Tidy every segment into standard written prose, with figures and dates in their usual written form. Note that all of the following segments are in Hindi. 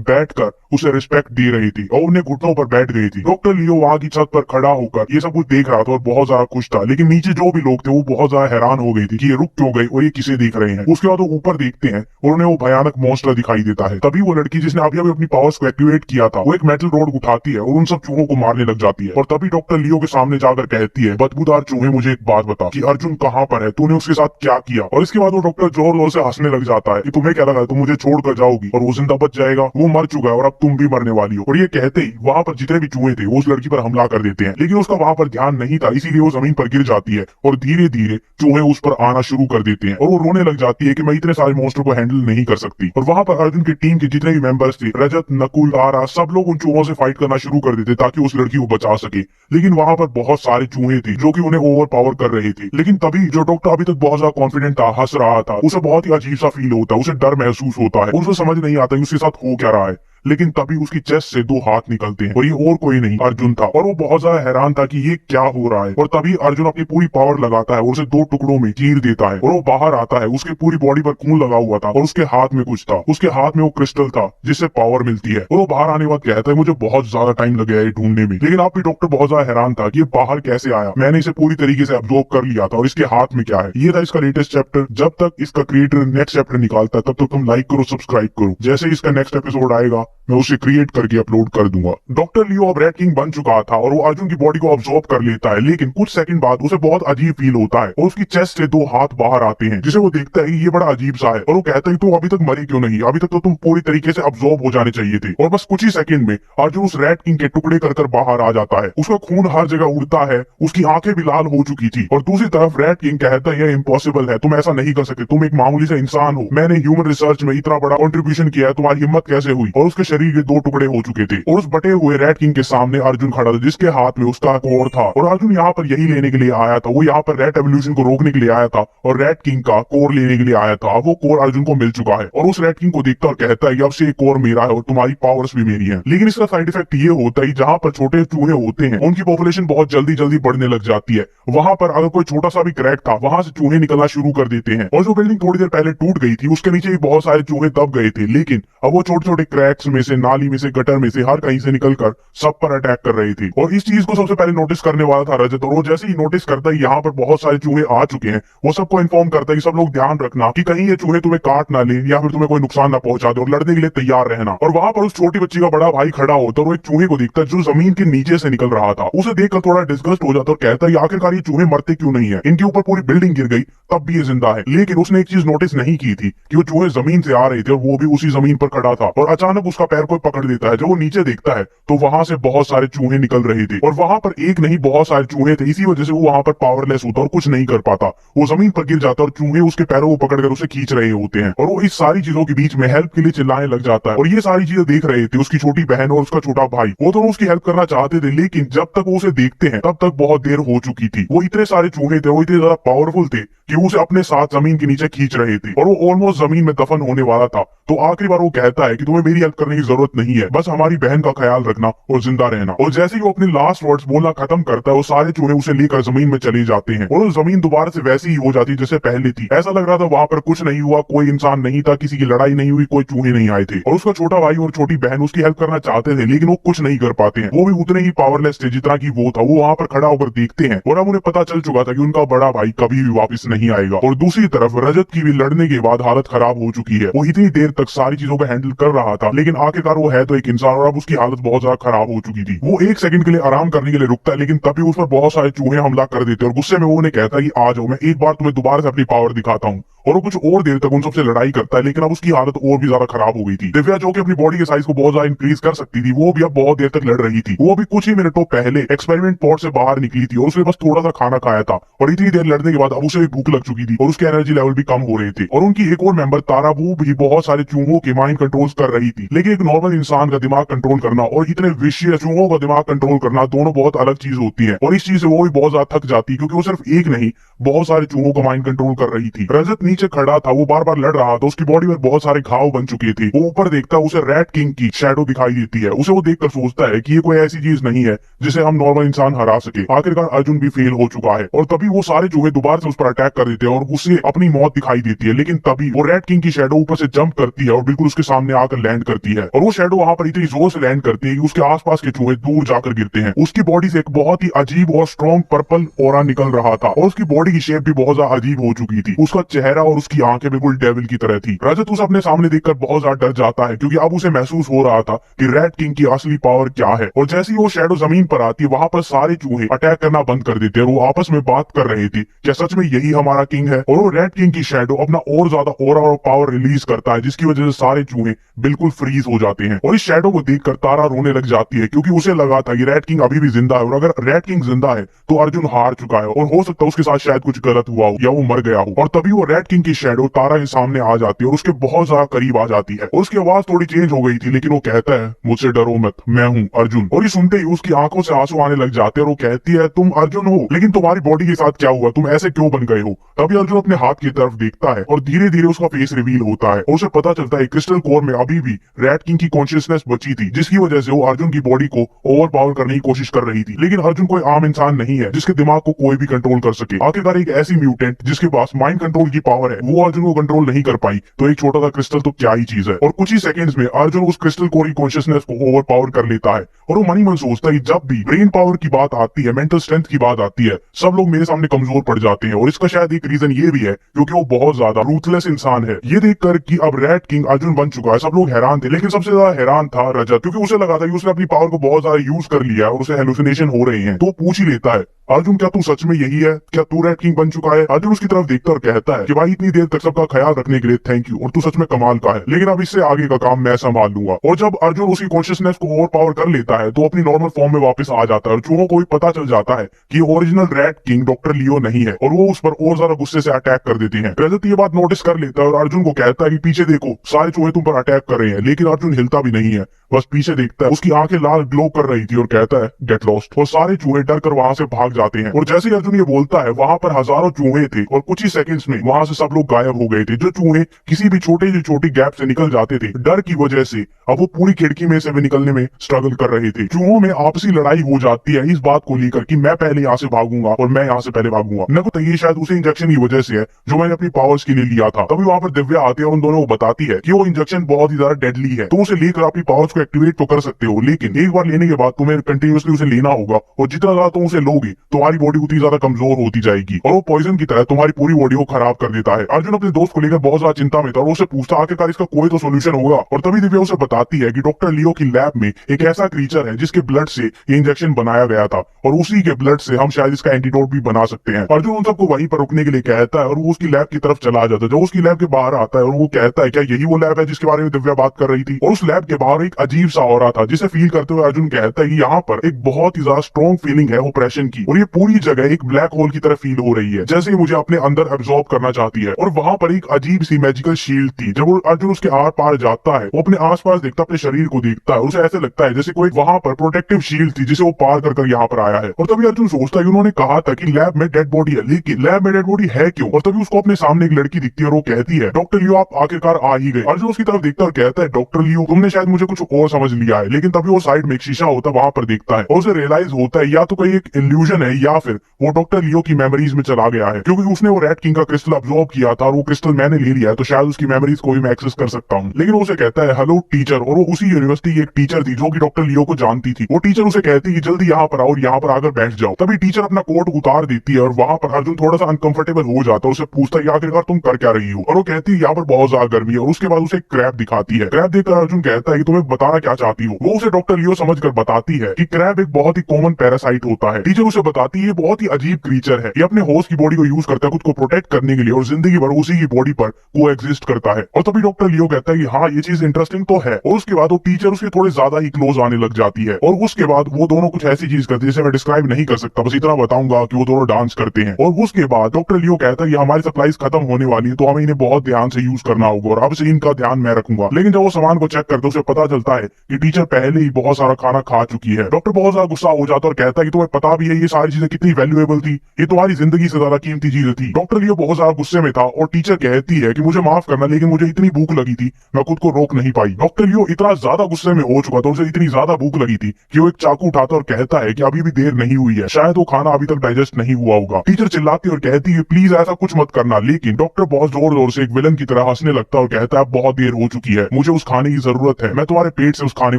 बैठकर उसे रिस्पेक्ट दे रही थी और उन्हें घुटनों पर बैठ गई थी। डॉक्टर लियो वहाँ की छत पर खड़ा होकर ये सब कुछ देख रहा था और बहुत ज्यादा खुश था, लेकिन नीचे जो भी लोग थे वो बहुत ज्यादा हैरान हो गए थे कि ये रुक क्यों गए और ये किसे देख रहे हैं। उसके बाद वो ऊपर देखते हैं और उन्हें वो भयानक मॉन्स्टर दिखाई देता है। तभी वो लड़की जिसने अभी अभी अपनी पावर्स को एक्टिवेट किया था वो एक मेटल रोड उठाती है और उन सब चूहों को मारने लग जाती है। और तभी डॉक्टर लियो के सामने जाकर कहती है, बदबूदार चूहे मुझे एक बात बता कि अर्जुन कहाँ पर है, तूने उसके साथ क्या किया। और इसके बाद वो डॉक्टर जोर जोर से हंसने लग जाता है कि तुम्हें क्या लगा तुम मुझे छोड़कर जाओगी और वो जिंदा बच जाएगा, वो मर चुका है और अब तुम भी मरने वाली हो। और ये कहते ही वहाँ पर जितने भी चूहे थे वो उस लड़की पर हमला कर देते हैं, लेकिन उसका वहाँ पर ध्यान नहीं था, इसीलिए वो जमीन पर गिर जाती है और धीरे धीरे चूहे उस पर आना शुरू कर देते हैं और वो रोने लग जाती है कि मैं इतने सारे मॉन्स्टर को हैंडल नहीं कर सकती। और वहाँ पर अर्जुन की टीम के जितने भी मेंबर्स थे, रजत, नकुल, तारा, सब लोग उन चूहों से फाइट करना शुरू कर देते ताकि उस लड़की को बचा सके। लेकिन वहाँ पर बहुत सारे चूहे थे जो कि उन्हें ओवर पावर कर रहे थे। लेकिन तभी जो डॉक्टर अभी तक बहुत ज्यादा कॉन्फिडेंट था, हंस रहा था, उसे बहुत ही अजीब सा फील होता है, उसे डर महसूस होता है और उसे समझ नहीं आता कि उसके साथ हो क्या रहा है। लेकिन तभी उसकी चेस्ट से दो हाथ निकलते हैं और ये और कोई नहीं अर्जुन था और वो बहुत ज्यादा हैरान था कि ये क्या हो रहा है। और तभी अर्जुन अपनी पूरी पावर लगाता है और उसे दो टुकड़ों में चीर देता है और वो बाहर आता है। उसके पूरी बॉडी पर खून लगा हुआ था और उसके हाथ में कुछ था, उसके हाथ में वो क्रिस्टल था जिससे पावर मिलती है। और वो बाहर आने के बाद कहता है, मुझे बहुत ज्यादा टाइम लग गया ये ढूंढने में। लेकिन आप भी डॉक्टर बहुत ज्यादा हैरान था कि ये बाहर कैसे आया, मैंने इसे पूरी तरीके से अब्सॉर्ब कर लिया था और इसके हाथ में क्या है। ये था इसका लेटेस्ट चैप्टर। जब तक इसका क्रिएटर नेक्स्ट चैप्टर निकालता है तब तक तुम लाइक करो, सब्सक्राइब करो। जैसे इसका नेक्स्ट एपिसोड आएगा मैं उसे क्रिएट करके अपलोड कर दूंगा। डॉक्टर लियो अब रेड किंग बन चुका था और वो अर्जुन की बॉडी को अब्सॉर्ब कर लेता है, लेकिन कुछ सेकंड बाद उसे बहुत अजीब फील होता है और उसकी चेस्ट से दो हाथ बाहर आते हैं जिसे वो देखता है ये बड़ा अजीब सा है। और वो कहता है, तो अभी तक मरी क्यों नहीं, अभी तक तो तुम पूरी तरीके से अब्सॉर्ब हो जाने चाहिए थे। और बस कुछ ही सेकंड में अर्जुन उस रेड किंग के टुकड़े कर बाहर आ जाता है। उसका खून हर जगह उड़ता है, उसकी आंखें भी लाल हो चुकी थी। और दूसरी तरफ रेड किंग कहता है, यह इम्पॉसिबल है, तुम ऐसा नहीं कर सकते, तुम एक मामूली सा इंसान हो, मैंने ह्यूमन रिसर्च में इतना बड़ा कंट्रीब्यूशन किया है, तुम्हारी हिम्मत कैसे हुई। और उसके शरीर के दो टुकड़े हो चुके थे और उस बटे हुए रेड किंग के सामने अर्जुन खड़ा था जिसके हाथ में उसका कोर था। और अर्जुन यहाँ पर यही लेने के लिए आया था, वो यहाँ पर रेड एवोल्यूशन को रोकने के लिए आया था और रेड किंग का कोर लेने के लिए आया था। वो कोर अर्जुन को मिल चुका है और उस रेड किंग को देखता और कहता है, अब से कोर मेरा है और तुम्हारी पावर्स भी मेरी है। लेकिन इसका साइड इफेक्ट ये होता है जहाँ पर छोटे चूहे होते हैं उनकी पॉपुलेशन बहुत जल्दी जल्दी बढ़ने लग जाती है। वहां पर अगर कोई छोटा सा भी क्रैक था वहां से चूहे निकलना शुरू कर देते हैं। और जो बिल्डिंग थोड़ी देर पहले टूट गई थी उसके नीचे भी बहुत सारे चूहे दब गए थे, लेकिन अब वो छोटे छोटे क्रैक्स में से, नाली में से, गटर में से, हर कहीं से निकलकर सब पर अटैक कर रही थी। और इस चीज को सबसे पहले नोटिस करने वाला था रजत, और वो जैसे ही नोटिस करता है यहाँ पर बहुत सारे चूहे आ चुके हैं, वो सबको इन्फॉर्म करता है कि सब लोग ध्यान रखना कि कहीं ये चूहे तुम्हें काट ना ले या फिर तुम्हें कोई नुकसान ना पहुंचा दे और लड़ने के लिए तैयार रहना। और वहां पर उस छोटी बच्ची का बड़ा भाई खड़ा होता है और वो एक चूहे को देखता है जो जमीन के नीचे से निकल रहा था। उसे देखकर थोड़ा डिस्गस्ट हो जाता और कहता है, आखिरकार ये चूहे मरते क्यों नहीं है, इनके ऊपर पूरी बिल्डिंग गिर गई तब भी ये जिंदा है। लेकिन उसने एक चीज नोटिस नहीं की थी कि वो चूहे जमीन से आ रहे थे और वो भी उसी जमीन पर खड़ा था। और अचानक उसका पैर कोई पकड़ लेता है। जब वो नीचे देखता है तो वहां से बहुत सारे चूहे निकल रहे थे और वहां पर एक नहीं बहुत सारे चूहे थे। इसी वजह से वो वहां पर पावरलेस होता और कुछ नहीं कर पाता, वो जमीन पर गिर जाता और चूहे उसके पैरों को पकड़कर उसे खींच रहे होते हैं। और वो इस सारी चीजों के बीच में हेल्प के लिए चिल्लाने लग जाता है। और ये सारी चीजें देख रहे थे उसकी छोटी बहन और उसका छोटा भाई, वो दोनों उसकी हेल्प करना चाहते थे, लेकिन जब तक वो उसे देखते हैं तब तक बहुत देर हो चुकी थी। वो इतने सारे चूहे थे, वो इतने ज्यादा पावरफुल थे कि उसे अपने साथ जमीन के नीचे खींच रहे थे और वो ऑलमोस्ट जमीन में दफन होने वाला था। तो आखिरी बार वो कहता है कि तुम्हें मेरी हेल्प करने की जरूरत नहीं है, बस हमारी बहन का ख्याल रखना और जिंदा रहना। और जैसे ही वो अपने लास्ट वर्ड्स बोलना खत्म करता है वो सारे चूहे उसे लेकर जमीन में चले जाते हैं और वो जमीन दोबारा से वैसी ही हो जाती है जैसे पहले थी। ऐसा लग रहा था वहां पर कुछ नहीं हुआ, कोई इंसान नहीं था, किसी की लड़ाई नहीं हुई, कोई चूहे नहीं आए थे। और उसका छोटा भाई और छोटी बहन उसकी हेल्प करना चाहते थे लेकिन वो कुछ नहीं कर पाते हैं, वो भी उतने ही पावरलेस थे जितना की वो था। वो वहां पर खड़ा होकर देखते हैं और अब उन्हें पता चल चुका था कि उनका बड़ा भाई कभी भी वापस नहीं आएगा। और दूसरी तरफ रजत की भी लड़ने के बाद हालत खराब हो चुकी है। वो इतनी देर तक सारी चीजों को हैंडल कर रहा था लेकिन आखिरकार वो है तो एक इंसान और अब उसकी हालत बहुत ज्यादा खराब हो चुकी थी। वो एक सेकंड के लिए आराम करने के लिए रुकता है लेकिन तभी उस पर बहुत सारे चूहे हमला कर देते हैं और गुस्से में वो उन्हें कहता है कि आ जाओ, मैं एक बार तुम्हें दोबारा से अपनी पावर दिखाता हूँ। और वो कुछ और देर तक उन सबसे लड़ाई करता है लेकिन अब उसकी हालत और भी ज्यादा खराब हो गई थी। दिव्या जो कि अपनी बॉडी के साइज को बहुत ज्यादा इंक्रीज कर सकती थी वो भी अब बहुत देर तक लड़ रही थी। वो भी कुछ ही मिनटों पहले एक्सपेरिमेंट पॉट से बाहर निकली थी और उसने बस थोड़ा सा खाना खाया था और इतनी देर लड़ने के बाद अब उसे भी भूख लग चुकी थी और उसके एनर्जी लेवल भी कम हो रहे थे। और उनकी एक और मेंबर तारा वो भी बहुत सारे चूहों के माइंड कंट्रोल कर रही थी। लेकिन एक नॉर्मल इंसान का दिमाग कंट्रोल करना और इतने विषय चूहों का दिमाग कंट्रोल करना दोनों बहुत अलग चीज होती है और इस चीज से वो भी बहुत ज्यादा थक जाती है क्योंकि वो सिर्फ एक नहीं बहुत सारे चूहों का माइंड कंट्रोल कर रही थी। रजत नीचे खड़ा था वो बार बार लड़ रहा था, उसकी बॉडी में बहुत सारे घाव बन चुके थे। वो ऊपर देखता है, उसे रैट किंग की शैडो दिखाई देती है। उसे वो देखकर सोचता है कि ये कोई ऐसी चीज नहीं है जिसे हम नॉर्मल इंसान हरा सके। आखिरकार अर्जुन भी फेल हो चुका है और तभी वो सारे चूहे दोबारा से उस पर अटैक कर देते हैं और उसे अपनी मौत दिखाई देती है। लेकिन तभी वो रैट किंग की शैडो ऊपर से जंप करती है और बिल्कुल उसके सामने आकर लैंड करती है और वो शैडो वहां पर इतनी जोर से लैंड करती है कि उसके आसपास के चूहे दूर जाकर गिरते हैं। उसकी बॉडी से एक बहुत ही अजीब और स्ट्रॉन्ग पर्पल ऑरा निकल रहा था और उसकी बॉडी की शेप भी बहुत ज्यादा अजीब हो चुकी थी। उसका चेहरा और उसकी आंखें बिल्कुल डेविल की तरह थी। रजत उसे अपने सामने देखकर बहुत ज्यादा डर जाता है क्योंकि अब उसे महसूस हो रहा था कि रैट किंग की असली पावर क्या है। और जैसे ही वो शैडो जमीन पर आती है वहां पर सारे चूहे अटैक करना बंद कर देते हैं और वो आपस में बात कर रहे थे, क्या सच में यही हमारा किंग है? और वो रैट किंग की शैडो अपना और ज्यादा ऑरा और पावर रिलीज करता है जिसकी वजह से सारे चूहे बिल्कुल फ्रीज हो जाते हैं। और इस शैडो को देखकर तारा रोने लग जाती है क्योंकि उसे लगा था कि रैट किंग अभी भी जिंदा है और अगर रैट किंग जिंदा है तो अर्जुन हार चुका है और हो सकता है उसके साथ शायद कुछ गलत हुआ हो या वो मर गया हो। और तभी वो रैट किंग की शैडो तारा के सामने आ जाती है और उसके बहुत ज्यादा करीब आ जाती है और उसकी आवाज थोड़ी चेंज हो गई थी, लेकिन वो कहता है मुझसे डरो मत, मैं हूँ अर्जुन। और ये सुनते ही उसकी आंखों से आंसू आने लग जाते हैं और वो कहती है तुम अर्जुन हो, लेकिन तुम्हारी बॉडी के साथ क्या हुआ, तुम ऐसे क्यों बन गए हो? तभी अर्जुन अपने हाथ की तरफ देखता है और धीरे धीरे उसका फेस रिवील होता है और उसे पता चलता है क्रिस्टल कोर में अभी भी रैट किंग की कॉन्शियसनेस बची थी जिसकी वजह से वो अर्जुन की बॉडी को ओवर पावर करने की कोशिश कर रही थी। लेकिन अर्जुन कोई आम इंसान नहीं है जिसके दिमाग को कोई भी कंट्रोल कर सके। आखिरकार एक ऐसी म्यूटेंट जिसके पास माइंड कंट्रोल की पावर है वो अर्जुन को कंट्रोल नहीं कर पाई तो एक छोटा सा क्रिस्टल तो क्या ही चीज है। और कुछ ही सेकंड्स में अर्जुन उस क्रिस्टल कोर की कॉन्शियसनेस को ओवर पावर कर लेता है और वो मनी मन सोचता है जब भी ब्रेन पावर की बात आती है, मेंटल स्ट्रेंथ की बात आती है, सब लोग मेरे सामने कमजोर पड़ जाते हैं। और इसका शायद एक रीजन ये भी है क्योंकि वो बहुत ज्यादा रूथलेस इंसान है। ये देखकर कि अब रैट किंग अर्जुन बन चुका है सब लोग हैरान थे, लेकिन सबसे ज्यादा हैरान था रजत क्योंकि उसे लगा था कि उसने अपनी पावर को बहुत ज्यादा यूज कर लिया और उसे हेलुसिनेशन हो रहे हैं। तो पूछ ही लेता है अर्जुन क्या तू सच में यही है, क्या तू रैट किंग बन चुका है? अर्जुन उसकी तरफ देखता और कहता है कि भाई इतनी देर तक सबका ख्याल रखने के लिए थैंक यू और तू सच में कमाल का है, लेकिन अब इससे आगे का काम मैं संभाल लूंगा। और जब अर्जुन उसकी कॉन्शियसनेस को ओवर पावर कर लेता है तो अपनी नॉर्मल फॉर्म में वापस आ जाता है और चूहों को भी पता चल जाता है कि ओरिजिनल रैट किंग डॉक्टर लियो नहीं है और वो उस पर और ज्यादा गुस्से से अटैक कर देते हैं। रजत ये बात नोटिस कर लेता है और अर्जुन को कहता है कि पीछे देखो सारे चूहे तुम पर अटैक कर रहे हैं, लेकिन अर्जुन हिलता भी नहीं है, बस पीछे देखता है। उसकी आंखें लाल ग्लो कर रही थी और कहता है गेट लॉस्ट और सारे चूहे डर कर वहां से भाग जाते हैं। और जैसे अर्जुन ये बोलता है वहां पर हजारों चूहे थे और कुछ ही सेकंड्स में वहां से सब लोग गायब हो गए थे। जो चूहे किसी भी छोटे से छोटी गैप से निकल जाते थे डर की वजह से, अब वो पूरी खिड़की में से भी निकलने में स्ट्रगल कर रहे थे। चूहों में आपसी लड़ाई हो जाती है इस बात को लेकर कि मैं पहले यहाँ से भागूंगा और मैं यहाँ से पहले भागूंगा। मेरे को तो ये शायद उसी इंजेक्शन की वजह से है जो मैंने अपनी पावर्स के लिए लिया था। तभी वहां पर दिव्या आती है और उन दोनों को बताती है कि वो इंजेक्शन बहुत ही ज्यादा डेडली है, तो उसे लेकर अपनी पावर्स को एक्टिवेट तो कर सकते हो, लेकिन एक बार लेने के बाद तुम्हें कंटिन्यूअसली उसे लेना होगा और जितना ज्यादा तुम उसे लोगे तुम्हारी बॉडी उतनी ज्यादा कमजोर होती जाएगी और वो पॉइजन की तरह तुम्हारी पूरी बॉडी को खराब कर देता है। अर्जुन अपने दोस्त को लेकर बहुत ज्यादा चिंता में था और उसे पूछता आखिरकार इसका कोई तो सोल्यूशन होगा। और तभी दिव्या उसे बताती है कि डॉक्टर लियो की लैब में एक ऐसा क्रीचर है जिसके ब्लड से ये इंजेक्शन बनाया गया था और उसी के ब्लड से हम शायद इसका एंटीडोट भी बना सकते हैं। अर्जुन उन सबको वहीं पर रुकने के लिए कहता है और वो उसकी लैब की तरफ चला जाता है। जब उसकी लैब के बाहर आता है और वो कहता है क्या यही वो लैब है जिसके बारे में दिव्या बात कर रही थी? और उस लैब के बाहर एक अजीब सा ऑरा था जिसे फील करते हुए अर्जुन कहता है कि यहाँ पर एक बहुत ही ज्यादा स्ट्रॉन्ग फीलिंग है ऑपरेशन की और ये पूरी जगह एक ब्लैक होल की तरह फील हो रही है जैसे मुझे अपने अंदर एब्जॉर्ब करना चाहती है। और वहां पर एक अजीब सी मैजिकल शील्ड थी। जब अर्जुन उसके आर पार जाता है वो अपने आसपास देखता अपने शरीर को देखता है, उसे ऐसे लगता है जैसे कोई वहां पर प्रोटेक्टिव शील्ड थी जिसे वो पार कर यहाँ पर आया है। और तभी अर्जुन सोचता है कि उन्होंने कहा था कि लैब में डेड बॉडी है, लेकिन लैब में डेड बॉडी है क्यों? और तभी उसको अपने सामने एक लड़की दिखती है और वो कहती है डॉक्टर लियो आप आखिरकार आ ही गए। अर्जुन उसकी तरफ देखता है और कहता है डॉक्टर लियो तुमने शायद मुझे कुछ और समझ लिया है। लेकिन तभी वो साइड में एक शीशा होता है वहां पर देखता है और उसे रियलाइज होता है या तो कोई एक इल्यूजन है या फिर वो डॉक्टर लियो की मेमोरीज में चला गया है, क्योंकि उसने वो रैट किंग का क्रिस्टल अब्सॉर्ब किया था और वो क्रिस्टल मैंने ले लिया है तो शायद उसकी मेमोरीज को भी मैं एक्सेस कर सकता हूँ। लेकिन वो उसे कहता है हेलो टीचर, और वो उसी यूनिवर्सिटी की एक टीचर थी जो कि डॉक्टर लियो को जानती थी। वो टीचर उसे कहती है जल्दी यहाँ पर आओ और यहाँ पर आकर बैठ जाओ। तभी टीचर अपना कोट उतार देती है और वहां पर अर्जुन थोड़ा सा अनकंफर्टेबल हो जाता है। उसे पूछता है आखिरकार तुम कर क्या रही हो? और वो कहती है यहाँ पर बहुत ज्यादा गर्मी है और उसके बाद उसे क्रैब दिखाती है। क्रैब देखकर अर्जुन कहता है कि तुम्हें बताना क्या चाहती हो? वो उसे डॉक्टर लियो समझकर बताती है कि क्रैब एक बहुत ही कॉमन पैरासाइट होता है। टीचर उसे बताती है बहुत ही अजीब क्रीचर है, ये अपने होस्ट की बॉडी को यूज करता है खुद को प्रोटेक्ट करने के लिए और जिंदगी भर उसी की बॉडी पर को एग्जिस्ट करता है। और तभी डॉक्टर लियो कहता है कि हाँ ये चीज इंटरेस्टिंग तो है। और उसके बाद वो टीचर उसके थोड़े ज्यादा ही क्लोज आने लग जाती है और उसके बाद वो दोनों कुछ ऐसी चीज करते हैं जिसे मैं डिस्क्राइब नहीं कर सकता, बस इतना बताऊंगा कि वो दोनों डांस करते हैं। और उसके बाद डॉक्टर लियो कहता है कि हमारी सप्लाईज खत्म होने वाली है तो हमें इन्हें बहुत ध्यान से यूज करना होगा और अब से इनका ध्यान मैं रखूंगा। लेकिन जब वो सामान को चेक करते उसे पता चलता है कि टीचर पहले ही बहुत सारा खाना खा चुकी है। डॉक्टर बहुत ज्यादा गुस्सा हो जाता है और कहता है कि तुम्हें पता भी है ये सारी चीजें कितनी वैल्यूएबल थी, ये तुम्हारी जिंदगी से ज्यादा कीमती चीजें थी। डॉक्टर लियो बहुत ज्यादा गुस्से में था और टीचर कहती है कि मुझे माफ करना, लेकिन मुझे इतनी भूख लगी थी मैं खुद को रोक नहीं पाई। डॉक्टर लियो इतना ज्यादा गुस्से में हो चुका था, उसे इतनी ज्यादा भूख लगी थी कि वो एक चाकू उठाता और कहता है कि अभी भी देर नहीं हुई है, शायद वो खाना अभी तक डाइजेस्ट नहीं हुआ होगा। टीचर चिल्लाती और कहती है प्लीज ऐसा कुछ मत करना, लेकिन डॉक्टर बहुत जोर जोर से एक विलन की तरह हंसने लगता और कहता है बहुत देर हो चुकी है, मुझे उस खाने की जरूरत है, मैं तुम्हारे पेट से उस खाने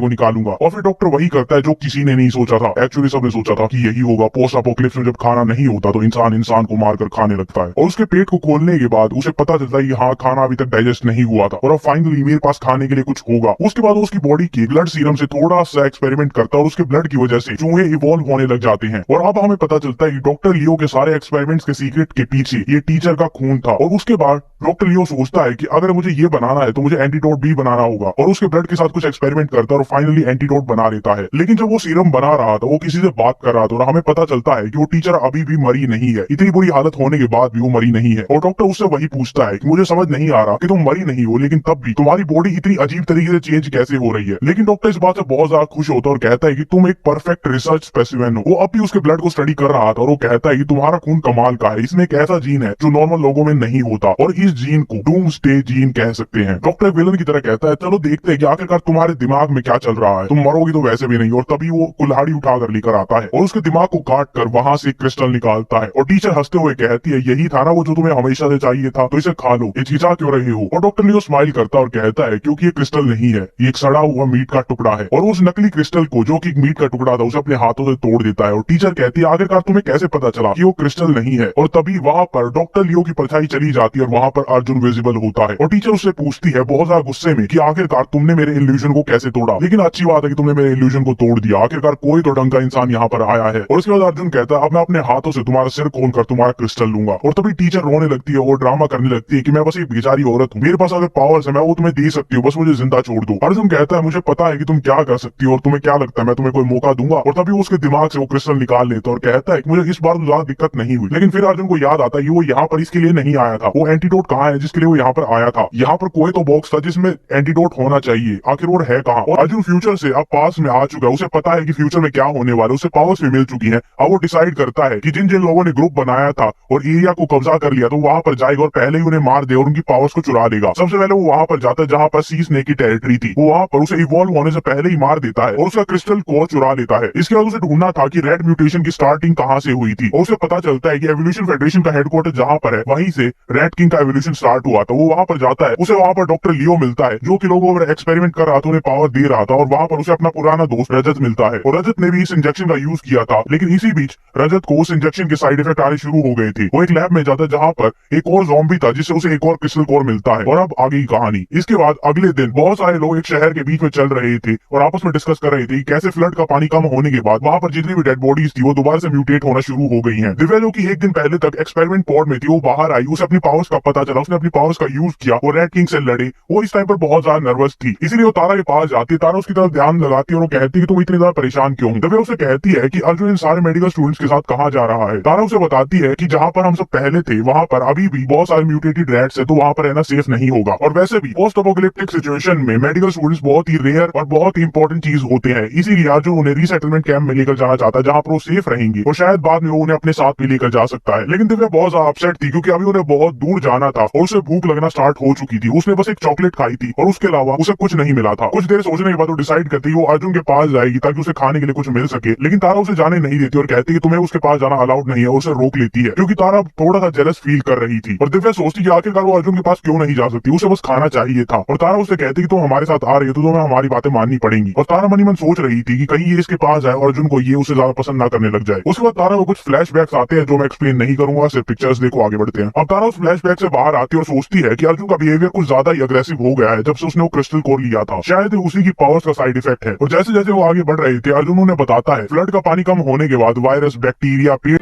को निकालूंगा। और फिर डॉक्टर वही करता है जो किसी ने नहीं सोचा था। एक्चुअली सबने सोचा था कि यही होगा, पोस्ट अपोकलिप्स में जब खाना नहीं होता तो इंसान इंसान को मारकर खाने लगता है। और उसके पेट को खोलने के बाद उसे पता चलता है कि हाँ खाना अभी तक डाइजेस्ट नहीं हुआ था और अब फाइनली मेरे पास खाने के लिए कुछ होगा। उसके बाद उसकी बॉडी के ब्लड सीरम से थोड़ा सा एक्सपेरिमेंट करता है और उसके ब्लड की वजह से चूहे इवॉल्व होने लग जाते हैं। और अब हमें पता चलता है कि डॉक्टर लियो के सारे एक्सपेरिमेंट्स के सीक्रेट के पीछे ये टीचर का खून था। और उसके बाद डॉक्टर लियो सोचता है कि अगर मुझे ये बनाना है तो मुझे एंटीडोट भी बनाना होगा और उसके ब्लड के साथ कुछ एक्सपेरिमेंट करता है और फाइनली एंटीडोट बना लेता है। लेकिन जब वो सीरम बना रहा था वो किसी से बात कर रहा था और हमें पता चलता है कि वो टीचर अभी भी मरी नहीं है, इतनी बुरी हालत होने के बाद भी वो मरी नहीं है। और डॉक्टर उससे वही पूछता है कि मुझे समझ नहीं आ रहा कि तुम मरी नहीं हो, लेकिन तब भी तुम्हारी बॉडी इतनी अजीब तरीके से चेंज कैसे हो रही है। लेकिन डॉक्टर इस बात से बहुत ज्यादा खुश होता है और कहता है कि तुम एक परफेक्ट रिसर्च स्पेसिमेन हो। वो अब भी उसके ब्लड को स्टडी कर रहा था और वो कहता है कि तुम्हारा खून कमाल का है, इसमें एक ऐसा जीन है जो नॉर्मल लोगों में नहीं होता और इस जीन को डूम्सडे जीन कह सकते हैं। डॉक्टर विलन की तरह कहता है चलो देखते हैं कि आखिरकार तुम्हारे दिमाग में क्या चल रहा है, तुम मरोगी तो वैसे भी नहीं। और तभी वो कुल्हाड़ी उठाकर लेकर आता है और उसके दिमाग को काट कर वहां से क्रिस्टल निकालता है और टीचर हंसते हुए कहती है यही था ना वो जो तुम्हें हमेशा से चाहिए था, तो इसे खा लो, हिचकिचा क्यों रहे हो। और डॉक्टर लियो स्माइल करता और कहता है क्योंकि ये क्रिस्टल नहीं है, ये एक सड़ा हुआ मीट का टुकड़ा है। और उस नकली क्रिस्टल को जो कि मीट का टुकड़ा था उसे अपने हाथों से तोड़ देता है। और टीचर कहती है आखिरकार तुम्हें कैसे पता चला कि वो क्रिस्टल नहीं है। और तभी वहां पर डॉक्टर लियो की परछाई चली जाती है और वहां पर अर्जुन विजिबल होता है और टीचर उससे पूछती है बहुत ज्यादा गुस्से में कि आखिरकार तुमने मेरे इल्यूजन को कैसे तोड़ा। लेकिन अच्छी बात है कि तुमने मेरे इल्यूजन को तोड़ दिया, आखिरकार कोई तो ढंग का इंसान यहाँ पर आया है। और उसके बाद अर्जुन कहता है अब मैं अपने हाथों से तुम्हारा सिर खोलकर तुम्हारा क्रिस्टल लूंगा। और तभी टीचर रोने लगती है और ड्रामा करने लगती है कि मैं बस एक बेचारी औरत हूँ, मेरे पास अगर पावर्स है मैं वो तुम्हें दे सकती हूँ, बस मुझे जिंदा छोड़ दो। अर्जुन कहता है मुझे पता है कि तुम क्या कर सकती हो और तुम्हें क्या लगता है मैं तुम्हें कोई मौका दूंगा। और तभी वो उसके दिमाग से वो क्रिस्टल निकाल लेता और कहता है कि मुझे इस बार तो ज्यादा दिक्कत नहीं हुई। लेकिन फिर अर्जुन को याद आता है कि वो यहाँ पर इसके लिए नहीं आया था, वो एंटीडोट कहाँ है जिसके लिए वो यहाँ पर आया था। यहाँ पर कोई तो बॉक्स था जिसमें एंटीडोट होना चाहिए, आखिर वो है कहाँ। और अर्जुन फ्यूचर से अब पास में आ चुका है, उसे पता है कि फ्यूचर में क्या होने वाला है, उसे पावर्स भी मिल चुकी है। अब वो डिसाइड करता है कि जिन जिन लोगों ने ग्रुप बनाया था और एरिया को कब्जा कर लिया तो वहां पर जाएगा और पहले ही उन्हें मार दे और उनकी पावर्स को चुरा लेगा। सबसे पहले वो वहां पर जाता है जहां पर सी स्नेक की टेरिटरी थी, वो वहां पर उसे इवॉल्व होने से पहले ही मार देता है और उसका क्रिस्टल कोर चुरा लेता है। इसके बाद उसे ढूंढना था कि रेड म्यूटेशन की स्टार्टिंग कहां से हुई थी और उसे पता चलता है कि एवोल्यूशन फेडरेशन का हेडक्वार्टर जहां पर है वहीं से रेड किंग का एवोल्यूशन स्टार्ट हुआ था। वो वहां पर जाता है, उसे वहां पर डॉक्टर लियो मिलता है जो कि लोगों पर एक्सपेरिमेंट कर रहा था, उन्हें पावर दे रहा था। और वहां पर उसे अपना पुराना दोस्त रजत मिलता है और रजत ने भी इस इंजेक्शन का यूज किया था। लेकिन इसी बीच रजत को उस इंजेक्शन के साइड इफेक्ट आने शुरू हो गए थे। वो एक लैब में जाता है जहां पर एक और ज़ॉम्बी था जिससे उसे एक और क्रिस्टल कोर मिलता है। और अब आगे की कहानी। इसके बाद अगले दिन बहुत सारे लोग एक शहर के बीच में चल रहे थे और आपस में डिस्कस कर रहे थे कि कैसे फ्लड का पानी कम होने के बाद वहां पर जितनी भी डेड बॉडीज थी वो दोबारा से म्यूटेट होना शुरू हो गई हैं। दिव्या जो कि एक दिन पहले तक एक्सपेरिमेंट पॉड में थी वो बाहर आई, उसे अपनी पावर्स का पता चला, उसने अपनी पावर्स का यूज किया और रेड किंग से लड़े। वो इस टाइम पर बहुत ज्यादा नर्वस थी, इसलिए वो तारा के पास जाती है। तारा उसकी तरफ ध्यान लगाती है और वो कहती है कि तुम इतनी ज्यादा परेशान क्यों हो। दिव्या उसे कहती है कि अर्जुन इन सारे मेडिकल स्टूडेंट्स के साथ कहाँ जा रहा है। तारा उसे बताती है कि जहाँ पर हम सब पहले थे वहां पर अभी भी बहुत सारे म्यूटेटेड रैट्स है, तो वहां पर रहना सेफ नहीं होगा। और वैसे भी पोस्ट अपोकलिप्टिक सिचुएशन में मेडिकल स्टूडेंट्स बहुत ही रेयर और बहुत ही इंपॉर्टेंट चीज होते हैं, इसीलिए अर्जुन उन्हें रीसेटलमेंट कैंप में लेकर जाना चाहता है जहाँ पर वो सेफ रहेंगे और शायद बाद में वो उन्हें अपने साथ भी लेकर जा सकता है। लेकिन दिव्या बहुत ज्यादा अपसेट थी क्योंकि अभी उन्हें बहुत दूर जाना था और उसे भूख लगना स्टार्ट हो चुकी थी। उसने बस एक चॉकलेट खाई थी और उसके अलावा उसे कुछ नहीं मिला था। कुछ देर सोचने के बाद वो डिसाइड करती है वो अर्जुन के पास जाएगी ताकि उसे खाने के लिए कुछ मिल सके। लेकिन तारा उसे जाने नहीं देती और कहती है कि तुम्हें उसके पास जाना अलाउड नहीं है और उसे रोक लेती है क्योंकि तारा थोड़ा सा जेलस फील कर रही थी। और दिव्या सोचती कि आखिरकार वो अर्जुन के पास क्यों नहीं जा सकती, उसे बस खाना चाहिए था। और तारा उससे कहती कि तुम हमारे साथ आ रही हो तो तुम्हें हमारी बातें माननी पड़ेंगी। और तारा मनी मन सोच रही थी कि कहीं ये इसके पास जाए और अर्जुन को ये उसे ज्यादा पसंद ना करने लग जाए। उसके बाद तारा को कुछ फ्लैशबैक्स आते हैं जो मैं एक्सप्लेन नहीं करूंगा, सिर्फ पिक्चर्स देखो, आगे बढ़ते हैं। अब तारा उस फ्लैशबैक से बाहर आती है और सोचती है कि अर्जुन का बिहेवियर कुछ ज्यादा ही अग्रेसिव हो गया है जब से उसने वो क्रिस्टल कोर लिया था, शायद उसी की पावर्स का साइड इफेक्ट है। और जैसे जैसे वो आगे बढ़ रहे थे अर्जुन उन्हें बताता है फ्लड का पानी कम होने के बाद वायरस, बैक्टीरिया, पेड़